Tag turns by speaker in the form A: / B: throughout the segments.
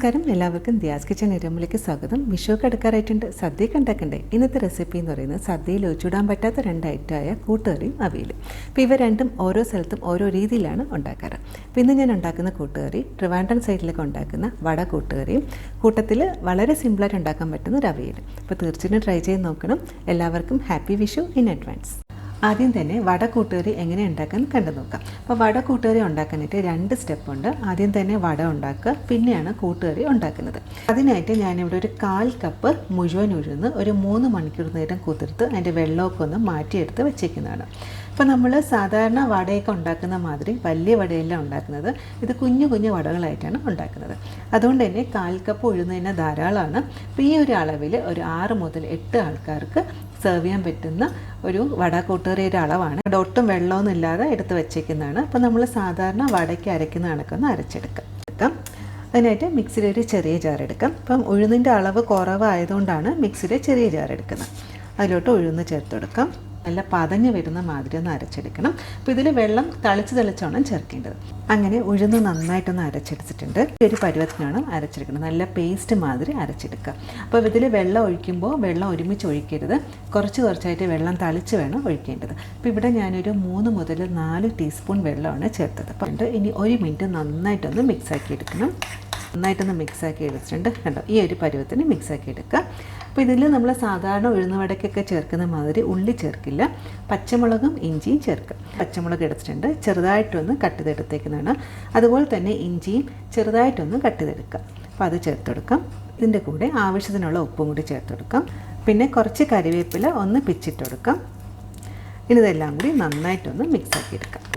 A: നമസ്കാരം, എല്ലാവർക്കും ദിയാസ് കിച്ചൺ ഇരമ്മിലേക്ക് സ്വാഗതം. വിഷുവൊക്കെ അടുക്കാറായിട്ടുണ്ട്. സദ്യയൊക്കെ ഉണ്ടാക്കണ്ടേ? ഇന്നത്തെ റെസിപ്പി എന്ന് പറയുന്നത് സദ്യയിൽ ഒഴിച്ചിടാൻ പറ്റാത്ത രണ്ട് ഐറ്റമായ കൂട്ടുകറിയും അവിയലും. അപ്പോൾ ഇവ രണ്ടും ഓരോ സ്ഥലത്തും ഓരോ രീതിയിലാണ് ഉണ്ടാക്കാറ്. അപ്പോൾ ഇന്ന് ഞാൻ ഉണ്ടാക്കുന്ന കൂട്ടുകറി ട്രിവാൻഡ്രം സൈഡിലൊക്കെ ഉണ്ടാക്കുന്ന വട കൂട്ടുകറിയും കൂട്ടത്തിൽ വളരെ സിമ്പിളായിട്ട് ഉണ്ടാക്കാൻ പറ്റുന്ന ഒരു അവിയലും. അപ്പോൾ തീർച്ചയായിട്ടും ട്രൈ ചെയ്ത് നോക്കണം. എല്ലാവർക്കും ഹാപ്പി വിഷു ഇൻ അഡ്വാൻസ്. ആദ്യം തന്നെ വട കൂട്ടുകറി എങ്ങനെ ഉണ്ടാക്കാൻ കണ്ടു നോക്കാം. അപ്പോൾ വട കൂട്ടുകറി ഉണ്ടാക്കാനായിട്ട് 2 സ്റ്റെപ്പുണ്ട്. ആദ്യം തന്നെ വട ഉണ്ടാക്കുക, പിന്നെയാണ് കൂട്ടുകറി ഉണ്ടാക്കുന്നത്. അതിനായിട്ട് ഞാനിവിടെ ഒരു 1/4 കപ്പ് മുഴുവൻ ഉഴുന്ന് ഒരു 3 മണിക്കൂർ നേരം കുതിർത്ത് അതിൻ്റെ വെള്ളമൊക്കെ ഒന്ന് മാറ്റിയെടുത്ത് വെച്ചേക്കുന്നതാണ്. അപ്പോൾ നമ്മൾ സാധാരണ വടയൊക്കെ ഉണ്ടാക്കുന്ന മാതിരി വലിയ വടയെല്ലാം ഉണ്ടാക്കുന്നത്, ഇത് കുഞ്ഞു കുഞ്ഞു വടകളായിട്ടാണ് ഉണ്ടാക്കുന്നത്. അതുകൊണ്ട് തന്നെ 1/4 കപ്പ് ഉഴുന്ന് തന്നെ ധാരാളമാണ്. അപ്പോൾ ഈ ഒരു അളവിൽ ഒരു 6 മുതൽ 8 ആൾക്കാർക്ക് സെർവ് ചെയ്യാൻ പറ്റുന്ന ഒരു വട കൂട്ടുകറിയുടെ അളവാണ്. ഇവിടെ ഒട്ടും വെള്ളമൊന്നും ഇല്ലാതെ എടുത്ത് വെച്ചേക്കുന്നതാണ്. അപ്പോൾ നമ്മൾ സാധാരണ വടയ്ക്ക് അരയ്ക്കുന്ന കണക്കൊന്ന് അരച്ചെടുക്കാം. അതിനായിട്ട് മിക്സിയിൽ ഒരു ചെറിയ ജാർ എടുക്കാം. അപ്പം ഉഴുന്നിൻ്റെ അളവ് കുറവായതുകൊണ്ടാണ് മിക്സിയിൽ ചെറിയ ജാർ എടുക്കുന്നത്. അതിലോട്ട് ഉഴുന്ന് ചേർത്ത് കൊടുക്കാം. നല്ല പതഞ്ഞ് വരുന്ന മാതിരി ഒന്ന് അരച്ചെടുക്കണം. അപ്പോൾ ഇതിൽ വെള്ളം തളിച്ചാണ് ചേർക്കേണ്ടത്. അങ്ങനെ ഉഴുന്ന് നന്നായിട്ടൊന്ന് അരച്ചെടുത്തിട്ടുണ്ട്. ഈ ഒരു പരുവത്തിനാണ് അരച്ചെടുക്കുന്നത്. നല്ല പേസ്റ്റ് മാതിരി അരച്ചെടുക്കുക. അപ്പോൾ ഇതിൽ വെള്ളം ഒഴിക്കുമ്പോൾ വെള്ളം ഒരുമിച്ച് ഒഴിക്കരുത്, കുറച്ചായിട്ട് വെള്ളം തളിച്ച് വേണം ഒഴിക്കേണ്ടത്. അപ്പോൾ ഇവിടെ ഞാനൊരു 3 മുതൽ 4 ടീസ്പൂൺ വെള്ളമാണ് ചേർത്തത്. അപ്പോൾ ഇനി 1 മിനിറ്റ് നന്നായിട്ടൊന്ന് മിക്സാക്കി എടുക്കണം. നന്നായിട്ടൊന്ന് മിക്സാക്കി എടുത്തിട്ടുണ്ട്. കണ്ടോ, ഈ ഒരു പരുവത്തിന് മിക്സാക്കി എടുക്കുക. അപ്പോൾ ഇതിൽ നമ്മൾ സാധാരണ ഉഴുന്നുവടക്കൊക്കെ ചേർക്കുന്ന മാതിരി ഉള്ളി ചേർക്കില്ല, പച്ചമുളകും ഇഞ്ചിയും ചേർക്കുക. പച്ചമുളക് എടുത്തിട്ടുണ്ട്, ചെറുതായിട്ടൊന്ന് കട്ട് ചെയ്തെടുത്തേക്കുന്നതാണ്. അതുപോലെ തന്നെ ഇഞ്ചിയും ചെറുതായിട്ടൊന്ന് കട്ട് ചെയ്തെടുക്കുക. അപ്പോൾ അത് ചേർത്ത് കൊടുക്കാം. ഇതിൻ്റെ കൂടെ ആവശ്യത്തിനുള്ള ഉപ്പും കൂടി ചേർത്ത് കൊടുക്കാം. പിന്നെ കുറച്ച് കറിവേപ്പില ഒന്ന് പിച്ചിട്ട് കൊടുക്കാം. ഇനി ഇതെല്ലാം കൂടി നന്നായിട്ടൊന്ന്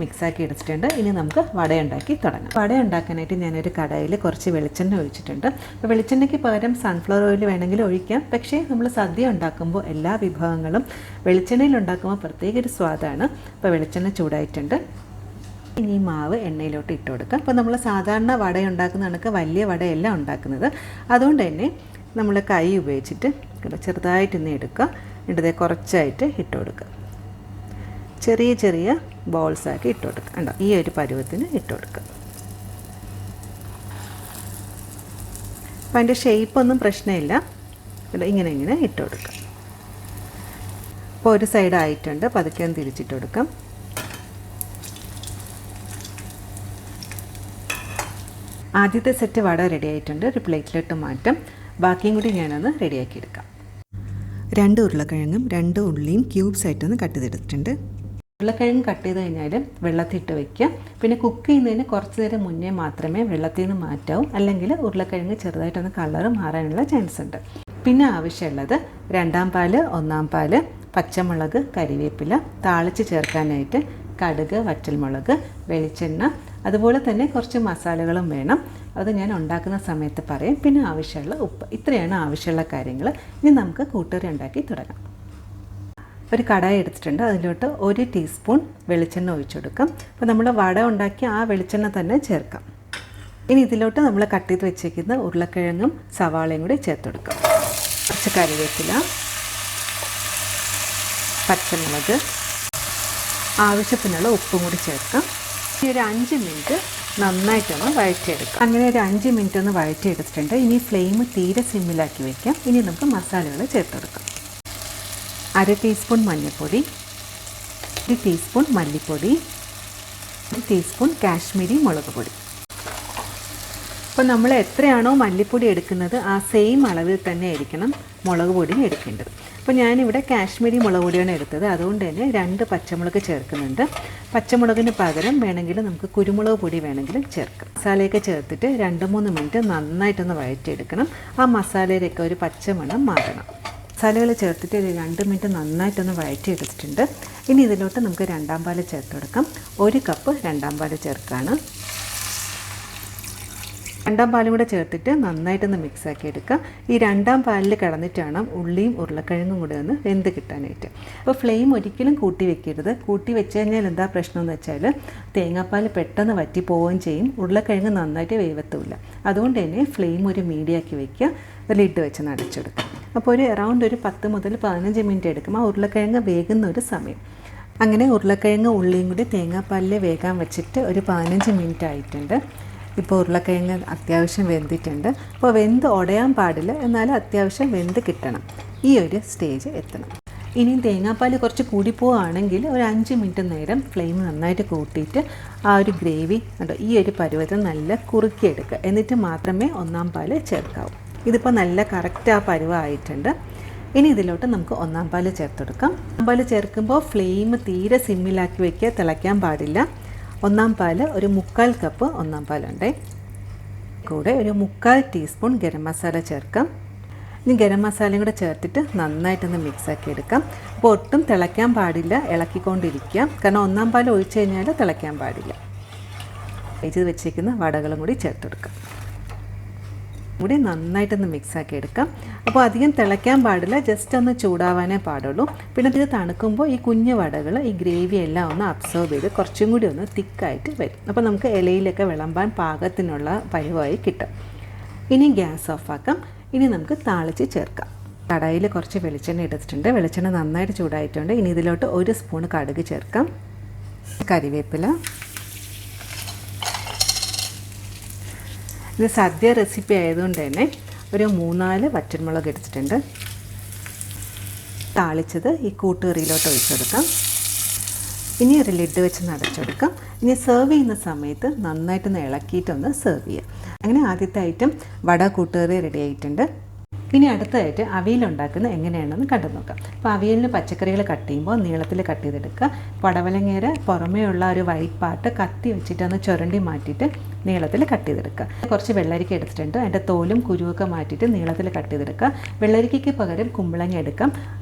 A: മിക്സാക്കി എടുത്തിട്ടുണ്ട്. ഇനി നമുക്ക് വട ഉണ്ടാക്കി തുടങ്ങാം. വട ഉണ്ടാക്കാനായിട്ട് ഞാനൊരു കടായിൽ കുറച്ച് വെളിച്ചെണ്ണ ഒഴിച്ചിട്ടുണ്ട്. അപ്പോൾ വെളിച്ചെണ്ണയ്ക്ക് പകരം സൺഫ്ലവർ ഓയിൽ വേണമെങ്കിൽ ഒഴിക്കാം. പക്ഷേ നമ്മൾ സദ്യ ഉണ്ടാക്കുമ്പോൾ എല്ലാ വിഭവങ്ങളും വെളിച്ചെണ്ണയിൽ ഉണ്ടാക്കുമ്പോൾ പ്രത്യേക ഒരു സ്വാദാണ്. അപ്പോൾ വെളിച്ചെണ്ണ ചൂടായിട്ടുണ്ട്. ഇനി ഈ മാവ് എണ്ണയിലോട്ട് ഇട്ട് കൊടുക്കാം. അപ്പോൾ നമ്മൾ സാധാരണ വട ഉണ്ടാക്കുന്ന കണക്ക് വലിയ വടയല്ല ഉണ്ടാക്കുന്നത്. അതുകൊണ്ട് തന്നെ നമ്മൾ കൈ ഉപയോഗിച്ചിട്ട് ചെറുതായിട്ടൊന്ന് എടുക്കുക. എന്നിട്ട് കുറച്ചായിട്ട് ഇട്ട് കൊടുക്കുക. ചെറിയ ബോൾസാക്കി ഇട്ട് കൊടുക്കുക. കണ്ടോ, ഈ ഒരു പരുവത്തിന് ഇട്ട് കൊടുക്കുക. അപ്പം അതിൻ്റെ ഷേപ്പൊന്നും പ്രശ്നമില്ല. ഇങ്ങനെ ഇട്ട് കൊടുക്കുക. അപ്പോൾ ഒരു സൈഡ് ആയിട്ടുണ്ട്. പതുക്കെ ഒന്ന് തിരിച്ചിട്ട് കൊടുക്കാം. ആദ്യത്തെ സെറ്റ് വട റെഡി ആയിട്ടുണ്ട്. ഒരു പ്ലേറ്റിലിട്ട് മാറ്റാം. ബാക്കിയും കൂടി ഞാനൊന്ന് റെഡിയാക്കി എടുക്കാം. 2 ഉരുളക്കിഴങ്ങും 2 ഉള്ളിയും ക്യൂബ്സ് ആയിട്ടൊന്ന് കട്ട് ചെയ്തെടുത്തിട്ടുണ്ട്. ഉരുളക്കിഴങ്ങ് കട്ട് ചെയ്ത് കഴിഞ്ഞാൽ വെള്ളത്തിട്ട് വയ്ക്കുക. പിന്നെ കുക്ക് ചെയ്യുന്നതിന് കുറച്ച് നേരം മുന്നേ മാത്രമേ വെള്ളത്തിൽ നിന്ന് മാറ്റാവൂ, അല്ലെങ്കിൽ ഉരുളക്കിഴങ്ങ് ചെറുതായിട്ടൊന്ന് കളറ് മാറാനുള്ള ചാൻസ് ഉണ്ട്. പിന്നെ ആവശ്യമുള്ളത് 2-ാം പാല്, 1-ാം പാല്, പച്ചമുളക്, കരിവേപ്പില, താളിച്ച് ചേർക്കാനായിട്ട് കടുക്, വറ്റൽമുളക്, വെളിച്ചെണ്ണ, അതുപോലെ തന്നെ കുറച്ച് മസാലകളും വേണം. അത് ഞാൻ ഉണ്ടാക്കുന്ന സമയത്ത് പറയാം. പിന്നെ ആവശ്യമുള്ള ഉപ്പ്. ഇത്രയാണ് ആവശ്യമുള്ള കാര്യങ്ങൾ. ഇനി നമുക്ക് കൂട്ടുകറി ഉണ്ടാക്കി തുടങ്ങാം. ഒരു കടായി എടുത്തിട്ടുണ്ട്. അതിലോട്ട് 1 ടീസ്പൂൺ വെളിച്ചെണ്ണ ഒഴിച്ചു കൊടുക്കാം. അപ്പോൾ നമ്മൾ വട ഉണ്ടാക്കി ആ വെളിച്ചെണ്ണ തന്നെ ചേർക്കാം. ഇനി ഇതിലോട്ട് നമ്മൾ കട്ട് ചെയ്ത് വെച്ചേക്കുന്ന ഉരുളക്കിഴങ്ങും സവാളയും കൂടി ചേർത്ത് കൊടുക്കാം. കുറച്ച് കറിവേപ്പില, പച്ചമുളക്, ആവശ്യത്തിനുള്ള ഉപ്പും കൂടി ചേർക്കാം. ഇനി ഒരു 5 മിനിറ്റ് നന്നായിട്ടൊന്ന് വഴറ്റിയെടുക്കാം. അങ്ങനെ ഒരു 5 മിനിറ്റ് ഒന്ന് വഴറ്റിയെടുത്തിട്ടുണ്ട്. ഇനി ഫ്ലെയിം തീരെ സിമ്മിലാക്കി വയ്ക്കാം. ഇനി നമുക്ക് മസാലകൾ ചേർത്ത് കൊടുക്കാം. 1/2 ടീസ്പൂൺ മഞ്ഞൾപ്പൊടി, 1 ടീസ്പൂൺ മല്ലിപ്പൊടി, 1 ടീസ്പൂൺ കാശ്മീരി മുളക് പൊടി. അപ്പോൾ നമ്മൾ എത്രയാണോ മല്ലിപ്പൊടി എടുക്കുന്നത് ആ സെയിം അളവിൽ തന്നെ ആയിരിക്കണം മുളക് പൊടി എടുക്കേണ്ടത്. അപ്പോൾ ഞാനിവിടെ കാശ്മീരി മുളക് പൊടിയാണ് എടുത്തത്. അതുകൊണ്ട് തന്നെ 2 പച്ചമുളക് ചേർക്കുന്നുണ്ട്. പച്ചമുളകിന് പകരം വേണമെങ്കിൽ നമുക്ക് കുരുമുളക് പൊടി വേണമെങ്കിലും ചേർക്കാം. മസാലയൊക്കെ ചേർത്തിട്ട് 2-3 മിനിറ്റ് നന്നായിട്ടൊന്ന് വഴറ്റിയെടുക്കണം. ആ മസാലയിലേക്ക് ഒരു പച്ചമണം മാറണം. മസാലകൾ ചേർത്തിട്ട് ഒരു 2 മിനിറ്റ് നന്നായിട്ടൊന്ന് വഴറ്റിയെടുത്തിട്ടുണ്ട്. ഇനി ഇതിലോട്ട് നമുക്ക് 2-ാം പാല് ചേർത്ത് കൊടുക്കാം. 1 കപ്പ് 2-ാം പാല് ചേർക്കുകയാണ്. 2-ാം പാലും കൂടെ ചേർത്തിട്ട് നന്നായിട്ടൊന്ന് മിക്സാക്കി എടുക്കുക. ഈ 2-ാം പാലിൽ കിടന്നിട്ടാണ് ഉള്ളിയും ഉരുളക്കിഴങ്ങും കൂടെ ഒന്ന് വെന്ത് കിട്ടാനായിട്ട്. അപ്പോൾ ഫ്ലെയിം ഒരിക്കലും കൂട്ടി വെക്കരുത്. കൂട്ടി വെച്ച് കഴിഞ്ഞാൽ എന്താ പ്രശ്നം എന്ന് വെച്ചാൽ തേങ്ങാപ്പാൽ പെട്ടെന്ന് വറ്റി പോവുകയും ചെയ്യും, ഉരുളക്കിഴങ്ങ് നന്നായിട്ട് വേവത്തുമില്ല. അതുകൊണ്ട് തന്നെ ഫ്ലെയിം ഒരു മീഡിയമാക്കി വയ്ക്കുക. ലിഡ് വെച്ച് അടച്ചെടുക്കുക. അപ്പോൾ ഒരു അറൗണ്ട് ഒരു 10 മുതൽ 15 മിനിറ്റ് എടുക്കും ആ ഉരുളക്കിഴങ്ങ് വേകുന്ന ഒരു സമയം. അങ്ങനെ ഉരുളക്കിഴങ്ങ് ഉള്ളിയും കൂടി തേങ്ങാപ്പാലിൽ വേകാൻ വെച്ചിട്ട് ഒരു 15 മിനിറ്റ് ആയിട്ടുണ്ട്. ഇപ്പോൾ ഉരുളക്കിഴങ്ങ് അത്യാവശ്യം വെന്തിട്ടുണ്ട്. അപ്പോൾ വെന്ത് ഉടയാൻ പാടില്ല, എന്നാലും അത്യാവശ്യം വെന്ത് കിട്ടണം. ഈ ഒരു സ്റ്റേജ് എത്തണം. ഇനിയും തേങ്ങാപ്പാൽ കുറച്ച് കൂടിപ്പോവുകയാണെങ്കിൽ ഒരു 5 മിനിറ്റ് നേരം ഫ്ലെയിം നന്നായിട്ട് കൂട്ടിയിട്ട് ആ ഒരു ഗ്രേവി ഉണ്ടോ ഈ ഒരു പരുവത്തിൽ നല്ല കുറുക്കിയെടുക്കുക. എന്നിട്ട് മാത്രമേ ഒന്നാം പാൽ ചേർക്കാവൂ. ഇതിപ്പോൾ നല്ല കറക്റ്റ് ആ പരുവമായിട്ടുണ്ട്. ഇനി ഇതിലോട്ട് നമുക്ക് ഒന്നാം പാൽ ചേർത്തെടുക്കാം. ഒന്നാം പാൽ ചേർക്കുമ്പോൾ ഫ്ലെയിം തീരെ സിമ്മിലാക്കി വയ്ക്കുക, തിളയ്ക്കാൻ പാടില്ല. ഒന്നാം പാൽ ഒരു 3/4 കപ്പ് ഒന്നാം പാലുണ്ട്. കൂടെ ഒരു 3/4 ടീസ്പൂൺ ഗരം മസാല ചേർക്കാം. ഇനി ഗരം മസാലയും കൂടെ ചേർത്തിട്ട് നന്നായിട്ടൊന്ന് മിക്സാക്കി എടുക്കാം. അപ്പോൾ ഒട്ടും തിളയ്ക്കാൻ പാടില്ല, ഇളക്കിക്കൊണ്ടിരിക്കുക. കാരണം ഒന്നാം പാൽ ഒഴിച്ച് കഴിഞ്ഞാൽ തിളയ്ക്കാൻ പാടില്ല. ഇത് വെച്ചേക്കുന്ന വടകളും കൂടി ചേർത്തെടുക്കാം. കൂടി നന്നായിട്ടൊന്ന് മിക്സാക്കി എടുക്കാം. അപ്പോൾ അധികം തിളയ്ക്കാൻ പാടില്ല, ജസ്റ്റ് ഒന്ന് ചൂടാവാനേ പാടുള്ളൂ. പിന്നെ ഇത് തണുക്കുമ്പോൾ ഈ കുഞ്ഞു വടകൾ ഈ ഗ്രേവി എല്ലാം ഒന്ന് അബ്സോർബ് ചെയ്ത് കുറച്ചും കൂടി ഒന്ന് തിക്കായിട്ട് വരും. അപ്പോൾ നമുക്ക് ഇലയിലൊക്കെ വിളമ്പാൻ പാകത്തിനുള്ള പരുവായി കിട്ടും. ഇനി ഗ്യാസ് ഓഫാക്കാം. ഇനി നമുക്ക് താളിച്ച് ചേർക്കാം. കടായിൽ കുറച്ച് വെളിച്ചെണ്ണ എടുത്തിട്ടുണ്ട്. വെളിച്ചെണ്ണ നന്നായിട്ട് ചൂടായിട്ടുണ്ട്. ഇനി ഇതിലോട്ട് 1 സ്പൂൺ കടുക് ചേർക്കാം. കറിവേപ്പില. ഇത് സദ്യ റെസിപ്പി ആയതുകൊണ്ട് തന്നെ ഒരു 3-4 വറ്റൽമുളക് എടുത്തിട്ടുണ്ട്. താളിച്ചത് ഈ കൂട്ടുകറിയിലോട്ട് ഒഴിച്ചെടുക്കാം. ഇനി ഒരു ലിഡ് വെച്ച് അടച്ചെടുക്കാം. ഇനി സെർവ് ചെയ്യുന്ന സമയത്ത് നന്നായിട്ടൊന്ന് ഇളക്കിയിട്ടൊന്ന് സെർവ് ചെയ്യാം. അങ്ങനെ ആദ്യത്തെ ഐറ്റം വട കൂട്ടുകറി റെഡി ആയിട്ടുണ്ട്. ഇനി അടുത്തതായിട്ട് അവിയൽ ഉണ്ടാക്കുന്നത് എങ്ങനെയാണെന്ന് കണ്ടു നോക്കാം. അപ്പോൾ അവിയലിന് പച്ചക്കറികൾ കട്ട് ചെയ്യുമ്പോൾ നീളത്തിൽ കട്ട് ചെയ്തെടുക്കുക. പടവലങ്ങേര പുറമേയുള്ള ഒരു വൈറ്റ് പാർട്ട് കത്തി വെച്ചിട്ടൊന്ന് ചുരണ്ടി മാറ്റിയിട്ട് നീളത്തിൽ കട്ട് ചെയ്തെടുക്കുക. കുറച്ച് വെള്ളരിക്ക എടുത്തിട്ടുണ്ട്. അതിൻ്റെ തോലും കുരുവൊക്കെ മാറ്റിയിട്ട് നീളത്തിൽ കട്ട് ചെയ്തെടുക്കുക. വെള്ളരിക്കയ്ക്ക് പകരം കുമ്പളങ്ങ എടുക്കാം.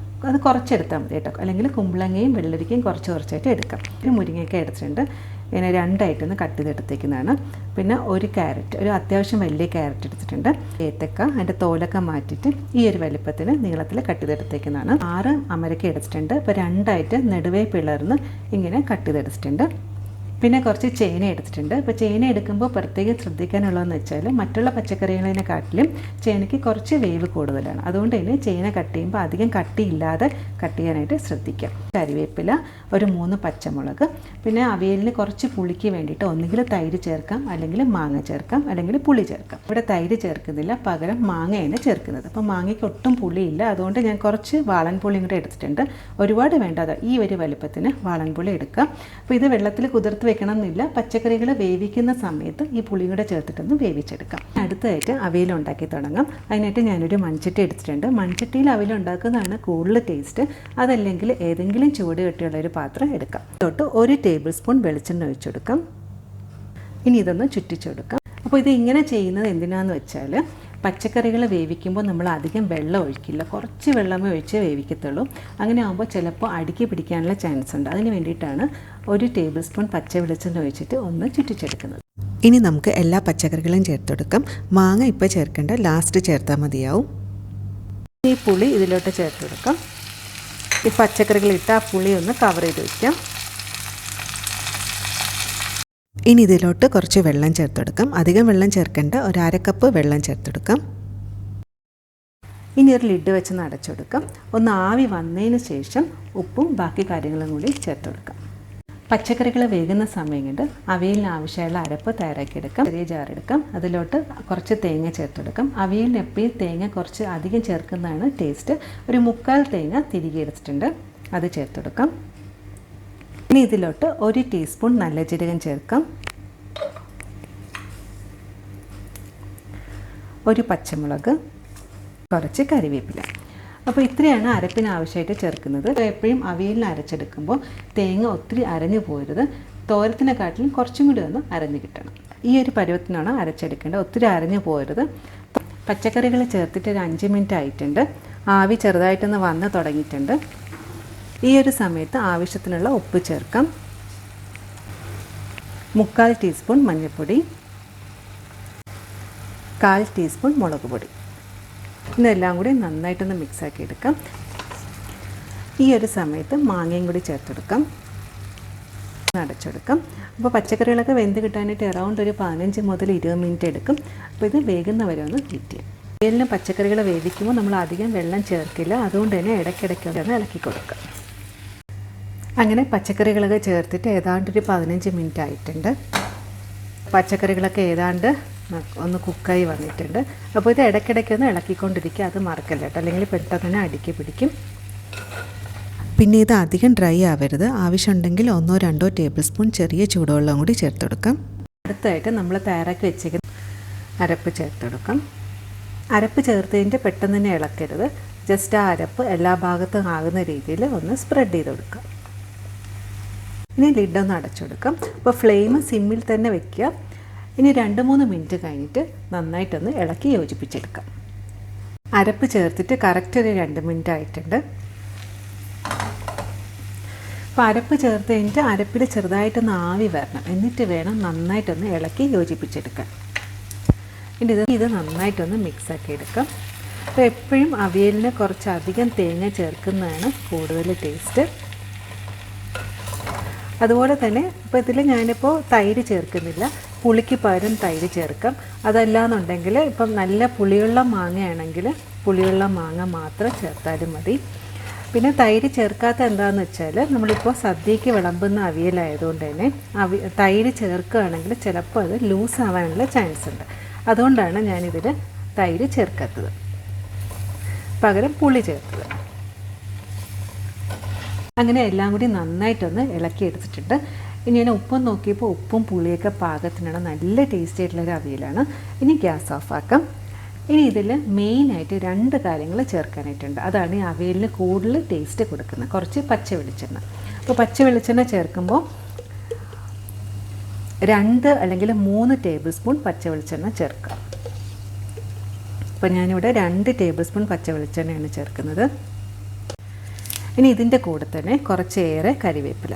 A: അത് കുറച്ചെടുത്താൽ മതി കേട്ടോ. അല്ലെങ്കിൽ കുമ്പളങ്ങയും വെള്ളരിക്കയും കുറച്ചായിട്ട് എടുക്കാം. ഒരു മുരിങ്ങയ്ക്ക എടുത്തിട്ടുണ്ട്. ഇങ്ങനെ 2 ആയിട്ടൊന്ന് കട്ട് ചെയ്തെടുത്തേക്കുന്നതാണ്. പിന്നെ ഒരു ക്യാരറ്റ്, ഒരു അത്യാവശ്യം വലിയ ക്യാരറ്റ് എടുത്തിട്ടുണ്ട്. ഏത്തക്ക അതിൻ്റെ തോലൊക്കെ മാറ്റിയിട്ട് ഈ ഒരു വലിപ്പത്തിന് നീളത്തിൽ കട്ട് ചെയ്തെടുത്തേക്കുന്നതാണ്. 6 അമരക്ക എടുത്തിട്ടുണ്ട്. ഇപ്പോൾ 2 ആയിട്ട് നെടുവേ പിളർന്ന് ഇങ്ങനെ കട്ട് ചെയ്തെടുത്തിട്ടുണ്ട്. പിന്നെ കുറച്ച് ചേന എടുത്തിട്ടുണ്ട്. ഇപ്പോൾ ചേന എടുക്കുമ്പോൾ പ്രത്യേകം ശ്രദ്ധിക്കാനുള്ളതെന്ന് വെച്ചാൽ മറ്റുള്ള പച്ചക്കറികളെക്കാട്ടിലും ചേനയ്ക്ക് കുറച്ച് വേവ് കൂടുതലാണ്. അതുകൊണ്ട് തന്നെ ചേന കട്ട് ചെയ്യുമ്പോൾ അധികം കട്ടിയില്ലാതെ കട്ട് ചെയ്യാനായിട്ട് ശ്രദ്ധിക്കാം. കറിവേപ്പില, ഒരു 3 പച്ചമുളക്. പിന്നെ അവിയലിന് കുറച്ച് പുളിക്ക് വേണ്ടിയിട്ട് ഒന്നുകിൽ തൈര് ചേർക്കാം, അല്ലെങ്കിൽ മാങ്ങ ചേർക്കാം, അല്ലെങ്കിൽ പുളി ചേർക്കാം. ഇവിടെ തൈര് ചേർക്കുന്നില്ല, പകരം മാങ്ങയാണ് ചേർക്കുന്നത്. അപ്പോൾ മാങ്ങയ്ക്ക് ഒട്ടും പുളിയില്ല. അതുകൊണ്ട് ഞാൻ കുറച്ച് വാളൻപുളിയും കൂടെ എടുത്തിട്ടുണ്ട്. ഒരുപാട് വേണ്ടാതെ ഈ ഒരു വലുപ്പത്തിന് വാളൻപുളി എടുക്കാം. അപ്പോൾ ഇത് വെള്ളത്തിൽ കുതിർത്ത് വെക്കണം എന്നില്ല. പച്ചക്കറികൾ വേവിക്കുന്ന സമയത്ത് ഈ പുളിയും കൂടെ ചേർത്തിട്ടൊന്ന് വേവിച്ചെടുക്കാം. അടുത്തതായിട്ട് അവിയൽ ഉണ്ടാക്കി തുടങ്ങാം. അതിനായിട്ട് ഞാനൊരു മൺചട്ടി എടുത്തിട്ടുണ്ട്. മൺചട്ടിയിൽ അവിയൽ ഉണ്ടാക്കുന്നതാണ് കൂടുതൽ ടേസ്റ്റ്. അതല്ലെങ്കിൽ ഏതെങ്കിലും ചൂട് കെട്ടിയുള്ളൊരു പാത്രം എടുക്കാം. തൊട്ട് 1 ടേബിൾ സ്പൂൺ വെളിച്ചെണ്ണ ഒഴിച്ചെടുക്കാം. ഇനി ഇതൊന്ന് ചുറ്റിച്ചെടുക്കാം. അപ്പോൾ ഇത് ഇങ്ങനെ ചെയ്യുന്നത് എന്തിനാന്ന് വെച്ചാൽ പച്ചക്കറികൾ വേവിക്കുമ്പോൾ നമ്മൾ അധികം വെള്ളം ഒഴിക്കില്ല, കുറച്ച് വെള്ളമേ ഒഴിച്ച് വേവിക്കത്തുള്ളൂ. അങ്ങനെ ആകുമ്പോൾ ചിലപ്പോൾ അടുക്കി പിടിക്കാനുള്ള ചാൻസ് ഉണ്ട്. അതിന് വേണ്ടിയിട്ടാണ് 1 ടേബിൾ സ്പൂൺ പച്ച വെളിച്ചെണ്ണ ഒഴിച്ചിട്ട് ഒന്ന് ചുറ്റിച്ചെടുക്കുന്നത്. ഇനി നമുക്ക് എല്ലാ പച്ചക്കറികളും ചേർത്തെടുക്കാം. മാങ്ങ ഇപ്പോൾ ചേർക്കേണ്ട, ലാസ്റ്റ് ചേർത്താൽ മതിയാവും. ഈ പുളി ഇതിലോട്ട് ചേർത്തെടുക്കാം. ഈ പച്ചക്കറികളിട്ട് ആ പുളി ഒന്ന് കവർ ചെയ്ത് വയ്ക്കാം. ഇനി ഇതിലോട്ട് കുറച്ച് വെള്ളം ചേർത്തെടുക്കാം. അധികം വെള്ളം ചേർക്കേണ്ട, ഒരു 1/2 കപ്പ് വെള്ളം ചേർത്തെടുക്കാം. ഇനി ഒരു ലിഡ് വെച്ച് അടച്ചെടുക്കാം. ഒന്ന് ആവി വന്നതിന് ശേഷം ഉപ്പും ബാക്കി കാര്യങ്ങളും കൂടി ചേർത്തെടുക്കാം. പച്ചക്കറികൾ വേകുന്ന സമയം കൊണ്ട് അവിയലിന് ആവശ്യമുള്ള അരപ്പ് തയ്യാറാക്കിയെടുക്കാം. ചെറിയ ജാറെടുക്കാം. അതിലോട്ട് കുറച്ച് തേങ്ങ ചേർത്തെടുക്കാം. അവിയലിന് എപ്പോഴും തേങ്ങ കുറച്ച് അധികം ചേർക്കുന്നതാണ് ടേസ്റ്റ്. ഒരു 3/4 തേങ്ങ തിരികെ എടുത്തിട്ടുണ്ട്, അത് ചേർത്തെടുക്കാം. ഇനി ഇതിലോട്ട് 1 ടീസ്പൂൺ നല്ല ജീരകം ചേർക്കാം. 1 പച്ചമുളക്, കുറച്ച് കറിവേപ്പില. അപ്പോൾ ഇത്രയാണ് അരപ്പിന് ആവശ്യമായിട്ട് ചേർക്കുന്നത്. എപ്പോഴും അവിയലിന് അരച്ചെടുക്കുമ്പോൾ തേങ്ങ ഒത്തിരി അരഞ്ഞു പോരുത്. തോരത്തിനെക്കാട്ടിലും കുറച്ചും കൂടി ഒന്ന് അരഞ്ഞു കിട്ടണം. ഈ ഒരു പരുവത്തിനാണ് അരച്ചെടുക്കേണ്ടത്, ഒത്തിരി അരഞ്ഞു പോരുത്. പച്ചക്കറികൾ ചേർത്തിട്ട് ഒരു 5 മിനിറ്റ് ആയിട്ടുണ്ട്. ആവി ചെറുതായിട്ടൊന്ന് വന്ന് തുടങ്ങിയിട്ടുണ്ട്. ഈ ഒരു സമയത്ത് ആവശ്യത്തിനുള്ള ഉപ്പ് ചേർക്കാം. 3/4 ടീസ്പൂൺ മഞ്ഞൾപ്പൊടി, 1/4 ടീസ്പൂൺ മുളക് പൊടി. ഇതെല്ലാം കൂടി നന്നായിട്ടൊന്ന് മിക്സാക്കി എടുക്കാം. ഈ ഒരു സമയത്ത് മാങ്ങയും കൂടി ചേർത്തെടുക്കാം, അടച്ചെടുക്കാം. അപ്പോൾ പച്ചക്കറികളൊക്കെ വെന്ത് കിട്ടാനായിട്ട് അറൗണ്ട് ഒരു 15 മുതൽ 20 മിനിറ്റ് എടുക്കും. അപ്പോൾ ഇത് വേകുന്നവരെ ഒന്ന് വെയിറ്റ് ചെയ്യാം. അവിയലിന് പച്ചക്കറികൾ വേവിക്കുമ്പോൾ നമ്മൾ അധികം വെള്ളം ചേർക്കില്ല. അതുകൊണ്ട് തന്നെ ഇടയ്ക്കിടയ്ക്ക് ഒന്ന് ഇളക്കി കൊടുക്കുക. അങ്ങനെ പച്ചക്കറികളൊക്കെ ചേർത്തിട്ട് ഏതാണ്ട് ഒരു 15 മിനിറ്റ് ആയിട്ടുണ്ട്. പച്ചക്കറികളൊക്കെ ഏതാണ്ട് ഒന്ന് കുക്കായി വന്നിട്ടുണ്ട്. അപ്പോൾ ഇത് ഇടയ്ക്കിടയ്ക്കൊന്ന് ഇളക്കിക്കൊണ്ടിരിക്കുക, അത് മറക്കല്ല കേട്ടോ, അല്ലെങ്കിൽ പെട്ടെന്ന് തന്നെ അടുക്കി പിടിക്കും. പിന്നെ ഇത് അധികം ഡ്രൈ ആവരുത്. ആവശ്യമുണ്ടെങ്കിൽ 1-2 ടേബിൾ സ്പൂൺ ചെറിയ ചൂടുവെള്ളം കൂടി ചേർത്ത് കൊടുക്കാം. അടുത്തായിട്ട് നമ്മൾ തയ്യാറാക്കി വെച്ചിരിക്കുന്ന അരപ്പ് ചേർത്ത് കൊടുക്കാം. അരപ്പ് ചേർത്തതിൻ്റെ പെട്ടെന്ന് തന്നെ ഇളക്കരുത്. ജസ്റ്റ് ആ അരപ്പ് എല്ലാ ഭാഗത്തും ആകുന്ന രീതിയിൽ ഒന്ന് സ്പ്രെഡ് ചെയ്ത് കൊടുക്കാം. ഇനി ലിഡൊന്ന് അടച്ചു കൊടുക്കാം. അപ്പോൾ ഫ്ലെയിം സിമ്മിൽ തന്നെ വെക്കുക. ഇനി 2-3 മിനിറ്റ് കഴിഞ്ഞിട്ട് നന്നായിട്ടൊന്ന് ഇളക്കി യോജിപ്പിച്ചെടുക്കാം. അരപ്പ് ചേർത്തിട്ട് കറക്റ്റ് ഒരു 2 മിനിറ്റ് ആയിട്ടുണ്ട്. അപ്പോൾ അരപ്പ് ചേർത്ത് കഴിഞ്ഞിട്ട് അരപ്പിൽ ചെറുതായിട്ടൊന്ന് ആവി വരണം, എന്നിട്ട് വേണം നന്നായിട്ടൊന്ന് ഇളക്കി യോജിപ്പിച്ചെടുക്കാൻ. ഇനി ഇത് നന്നായിട്ടൊന്ന് മിക്സാക്കി എടുക്കാം. അപ്പോൾ എപ്പോഴും അവിയലിന് കുറച്ചധികം തേങ്ങ ചേർക്കുന്നതാണ് കൂടുതൽ ടേസ്റ്റ്. അതുപോലെ തന്നെ ഇപ്പോൾ ഇതിൽ ഞാനിപ്പോൾ തൈര് ചേർക്കുന്നില്ല, പുളിക്ക് പകരം തൈര് ചേർക്കാം. അതല്ലാന്നുണ്ടെങ്കിൽ ഇപ്പം നല്ല പുളിയുള്ള മാങ്ങയാണെങ്കിൽ പുളിയുള്ള മാങ്ങ മാത്രം ചേർത്താലും മതി. പിന്നെ തൈര് ചേർക്കാത്ത എന്താണെന്ന് വെച്ചാൽ നമ്മളിപ്പോൾ സദ്യയ്ക്ക് വിളമ്പുന്ന അവിയലായതുകൊണ്ട് തന്നെ തൈര് ചേർക്കുകയാണെങ്കിൽ ചിലപ്പോൾ അത് ലൂസ് ആവാനുള്ള ചാൻസ് ഉണ്ട്. അതുകൊണ്ടാണ് ഞാനിതിൽ തൈര് ചേർക്കാത്തത്, പകരം പുളി ചേർത്തത്. അങ്ങനെ എല്ലാം കൂടി നന്നായിട്ടൊന്ന് ഇളക്കി എടുത്തിട്ടുണ്ട്. ഇനി ഞാൻ ഉപ്പും നോക്കിയപ്പോൾ ഉപ്പും പുളിയൊക്കെ പാകത്തിനാണ്, നല്ല ടേസ്റ്റി ആയിട്ടുള്ളൊരു അവിയലാണ്. ഇനി ഗ്യാസ് ഓഫ് ആക്കാം. ഇനി ഇതിൽ മെയിനായിട്ട് 2 കാര്യങ്ങൾ ചേർക്കാനായിട്ടുണ്ട്. അതാണ് ഈ അവിയലിന് കൂടുതൽ ടേസ്റ്റ് കൊടുക്കുന്നത്. കുറച്ച് പച്ച വെളിച്ചെണ്ണ. അപ്പോൾ പച്ച വെളിച്ചെണ്ണ ചേർക്കുമ്പോൾ 2 അല്ലെങ്കിൽ 3 ടേബിൾ സ്പൂൺ പച്ച വെളിച്ചെണ്ണ ചേർക്കാം. അപ്പോൾ ഞാനിവിടെ 2 ടേബിൾ സ്പൂൺ പച്ച വെളിച്ചെണ്ണയാണ് ചേർക്കുന്നത്. ഇനി ഇതിൻ്റെ കൂടെ തന്നെ കുറച്ചേറെ കരിവേപ്പില.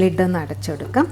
A: ലിഡൊന്ന് അടച്ചെടുക്കാം.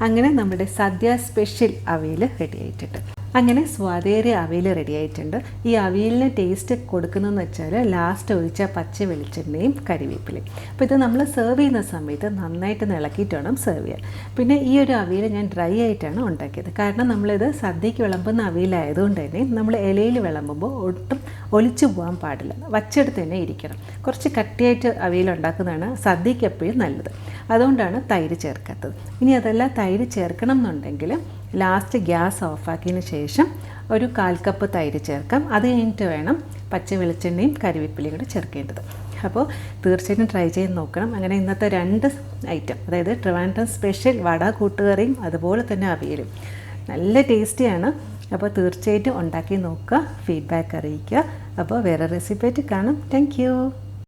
A: അങ്ങനെ നമ്മുടെ സദ്യ സ്പെഷ്യൽ അവിയൽ റെഡി ആയിട്ടുണ്ട്. അങ്ങനെ സ്വാദേറിയ അവിയൽ റെഡി ആയിട്ടുണ്ട്. ഈ അവിയലിന് ടേസ്റ്റ് കൊടുക്കുന്നതെന്ന് വെച്ചാൽ ലാസ്റ്റ് ഒഴിച്ച പച്ച വെളിച്ചെണ്ണയും കരിവേപ്പിലയും. അപ്പോൾ ഇത് നമ്മൾ സെർവ് ചെയ്യുന്ന സമയത്ത് നന്നായിട്ട് ഇളക്കിയിട്ട് വേണം സെർവ് ചെയ്യാൻ. പിന്നെ ഈ ഒരു അവിയൽ ഞാൻ ഡ്രൈ ആയിട്ടാണ് ഉണ്ടാക്കിയത്. കാരണം നമ്മളിത് സദ്യയ്ക്ക് വിളമ്പുന്ന അവിയലായതുകൊണ്ട് തന്നെ നമ്മൾ ഇലയിൽ വിളമ്പുമ്പോൾ ഒട്ടും ഒലിച്ചു പോകാൻ പാടില്ല, വച്ചെടുത്ത് തന്നെ ഇരിക്കണം. കുറച്ച് കട്ടിയായിട്ട് അവിയൽ ഉണ്ടാക്കുന്നതാണ് സദ്യയ്ക്ക് എപ്പോഴും നല്ലത്. അതുകൊണ്ടാണ് തൈര് ചേർക്കാത്തത്. ഇനി അതല്ല തൈര് ചേർക്കണം എന്നുണ്ടെങ്കിൽ ലാസ്റ്റ് ഗ്യാസ് ഓഫാക്കിയതിന് ശേഷം ഒരു 1/4 കപ്പ് തൈര് ചേർക്കാം. അത് കഴിഞ്ഞിട്ട് വേണം പച്ച വെളിച്ചെണ്ണയും കരിവേപ്പിലയും കൂടെ ചേർക്കേണ്ടത്. അപ്പോൾ തീർച്ചയായിട്ടും ട്രൈ ചെയ്ത് നോക്കണം. അങ്ങനെ ഇന്നത്തെ 2 ഐറ്റം, അതായത് ട്രിവാൻഡ്രം സ്പെഷ്യൽ വട കൂട്ടുകറിയും അതുപോലെ തന്നെ അവിയലും നല്ല ടേസ്റ്റിയാണ്. അപ്പോൾ തീർച്ചയായിട്ടും ഉണ്ടാക്കി നോക്കുക, ഫീഡ്ബാക്ക് അറിയിക്കുക. അപ്പോൾ വേറെ റെസിപ്പി ആയിട്ട് കാണാം. Thank you.